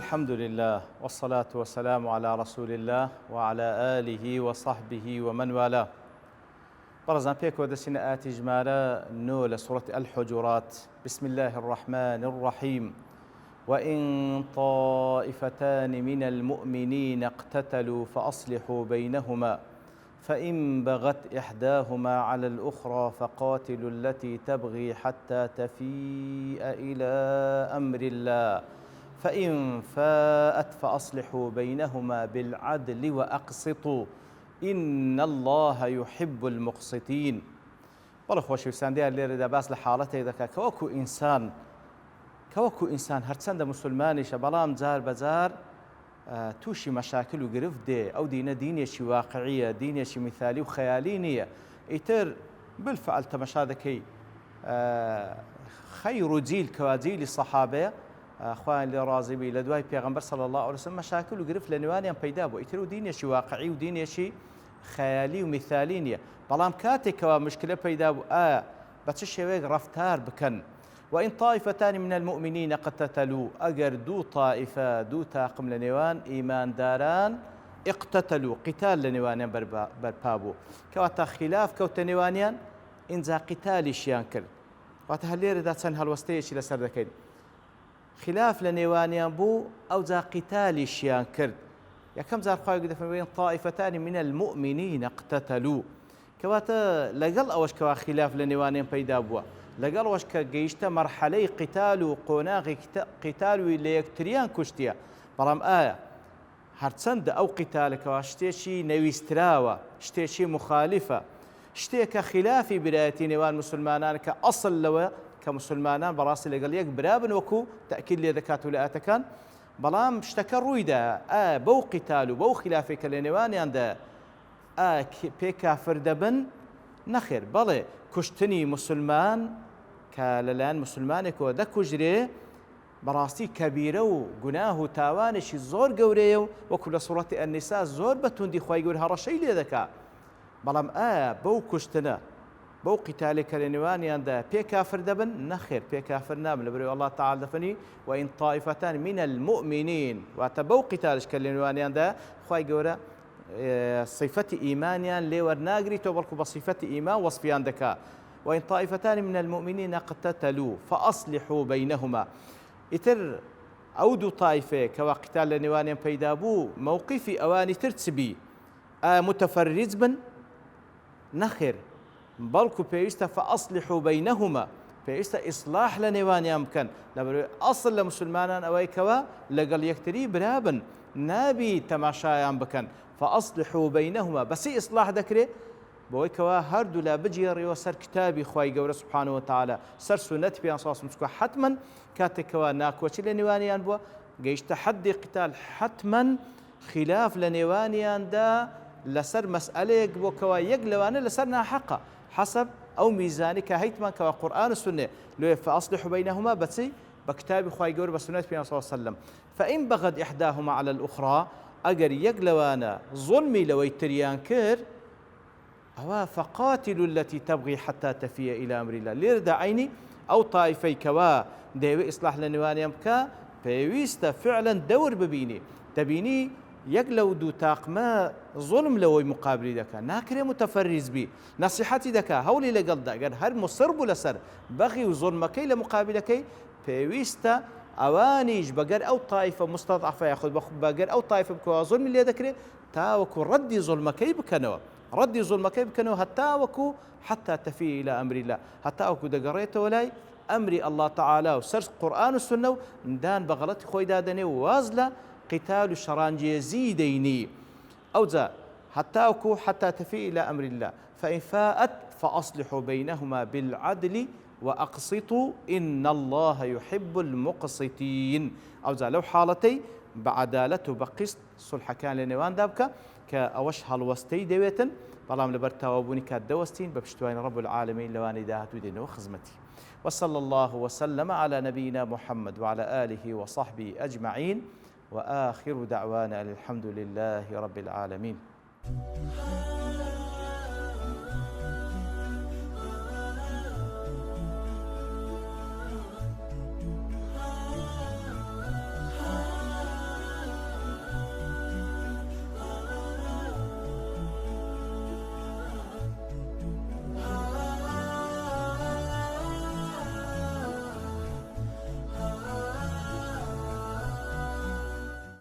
الحمد لله والصلاة والسلام على رسول الله وعلى آله وصحبه ومن والاه. برزان بيك ودسين آتي جمالة نول سورة الحجرات. بسم الله الرحمن الرحيم. وإن طائفتان من المؤمنين اقتتلوا فأصلحوا بينهما فإن بغت إحداهما على الأخرى فقاتلوا التي تبغي حتى تفيء إلى أمر الله فإن فاءت فأصلحوا بينهما بالعدل وأقسطوا إن الله يحب المقسطين. بەڵێ خۆشەویستان لێرەدا باس لە حاڵەتێک دەکات کە وەکو ئینسان هەرچەندە موسڵمانیشە بەڵام جار بەجار تووشی مەشاکل و گرفت دێ. ئەو دینە دینێکی واقعیە، دینێکی مثالی و خەیالی نییە. ئیتر بالفعل تەمەشا دەکەی خەیر و جیل کەوا جیلی سەحابەیە خوان لێ ڕازی بی لە دوای پێغەمبەر صلی الله علیه وسلم مەشاکل و گرفت لە نێوانیان پەیدا بوو. ئیتر و دینێکی واقعی و دینێکی خەیالی و مثالی نییە. بەڵام کاتێکەوە مشکلە پەیدا بوو بە چ شێوەیەک ڕەفتار بکەن. وإن طائفتان من المؤمنين اقتتلوا أجر دو طائفة دو تاقم لنيوان إيمان داران اقتتلوا قتال لنيوانيان بربابو كواتا خلاف كوتا نيوانيان إنزا قتال شيان كر واتا هاللير دا تسان هالوستيش لسر دكين خلاف لنيوانيان بو أو ذا قتال شيان كر يا كم زار خواهي قد فمين طائفتان من المؤمنين اقتتلوا كواتا لقل أوش كوا خلاف لنيوانيان بيدا بوا لەگەڵەوەش کە گەیشتە مەرحەلەی قیتال و قۆناغی قیتال و لە یەکتریان کوشتیە. بەڵام ئایا هەرچەندە ئەو قیتالەکەوە شتێکی نەویستراوە، شتێکی مخالیفە، شتێکە خلافی برایەتی نێوان مسلمانان کە ئەسڵ لەوە کە مسلمانان بەڕاستی لەگەڵ یەک برابن وەکو تەئکید لێ دەکات و لە ئاەتەکان. بەڵام شتەکە ڕوویدا بەو قیتال و بەو خلافێکە لە نێوانیاندا پێ کافر دەبن نەخێر. بەڵێ کوشتنی مسلمان کە لەلایەن مسلمانێکەوە دەکوژرێ بەڕاستی کەبیرە و گوناه و تاوانێکی زۆر گەورەیە و وەکو لە سوورەتی ئەنیسا زۆر بە توندی خوای گەورە هەڕەشەی لێ دەکات. بەڵام بەو کوشتنە بەو قیتالێکە لە نێوانیاندا پێ کافر دەبن نەخێر پێ کافر نابن. لەبەرەوەی ئەڵڵاه تەعاڵا دەفەرمێ وئین طائفتان من المؤمنین واتە بەو قیتالش کە لە نێوانیاندا خوای گەورە صفەتی ئیمانیان لێ وەرناگریتەوە بەڵکو بە صفەتی ئیمان وەصفیان دەکات. وإن طائفتان من المؤمنين اقتتلوا فأصلحوا بينهما. ئیتر ئەو دوو طائفەیە کەوا قیتال لە نێوانیان پەیدا بوو مووقیفی ئەوانی تر چ بی؟ متفەرج بن؟ نەخێر، بەڵکو پێویستە فأصلحوا بينهما، پێویستە ئیصلاح لە نێوانیان بکەن. لەبەرەوەی ئەسڵ لە مسلمانان ئەوەی کەوا لەگەڵ یەکتری برابن، نابی تەماشایان بکەن. فأصلحوا بينهما بەسی ئیصلاح دەکرێت بۆی کەوا هەردوو لا بجێڕیەوە سەر کتابی خوای گەورە سبحانه وتعالى سەر سونەتی پێغەمبەر صلی الله علیه وسلم. حتما کاتێکەوە ناکۆچی لە نێوانیان بووە گەیشتە حەدی قتال حتما خلاف لە نێوانیاندا لەسەر مەسئلەیەک بۆکەوە یەک لەوانە لەسەر ناحەقە حەسەب ئەو میزانی کە هەیتمان کەوا قورئان و سونە لێ فأصلحوا بينهما بەچی بە کتابی خوای گەورە بە سونەتی پێغەمبەر صلی الله علیه وسلم. فإن بغت إحداهما على الأخرى ئەگەر یەک لەوانە ظلمی لەوەی تریان کرد ئەوە فقاتلوا التي تبغي حتى تفيء إلى أمر الله. لێرەدا عینی ئەو طائفەی کەوا دەیەوێت ئیصلاح لە نێوانیان بکە پێویستە فعلا دەور ببینی. دەبینی یەک لەو دوو تاقمە ظلم لەوەی مقابلی دەکات، ناکرێ متەفەرریز بی، نەسیحەتی دەکات، هەوڵی لەگەڵدا ئەگەر هەر مصر بوو لەسەر بەغی و زوڵمەکەی لە مقابلەکەی پێویستە ئەوانیش بەگەر ئەو طائفە مستەضعفە یاخود بەگەر ئەو طائفە بکەوە زوڵمی لێ دەکرێت تاوەکو ڕەدی زوڵمەکەی بکەنەوە، ڕەدی زوڵمەکەی بکەنەوە هەتاوەکو حتى تفيء إلى أمر الله، هەتاوەکو دەگەڕێتەوە لای ئەمری الله تعالى و سەر قورئان و سونە و دان بە غەڵەتی خۆی دادەنێ و واز لە قتال و شەڕانگێزی دەینی. ئەوجا هەتاوەکو حتى تفيء إلى أمر الله فإن فاءت فأصلحوا بينهما بالعدل وأقسطوا إن الله يحب المقسطين. ئەوجا لەو حاڵەتەی بەعەدالەت و بە قسط سولحەکان لە نێواندا بکە کە ئەوەش هەڵوەستەی دەوێتن، بەڵام لەبەر تاوابوونی کات دەوەستین بە پشتیوانی رب العالمین لەوانەی داهاتوو دێنەوە خزمەتی. وصلى الله وسلم على نبينا محمد وعلى آله وصحبه أجمعين وآخر دعوانا الحمد لله رب العالمين.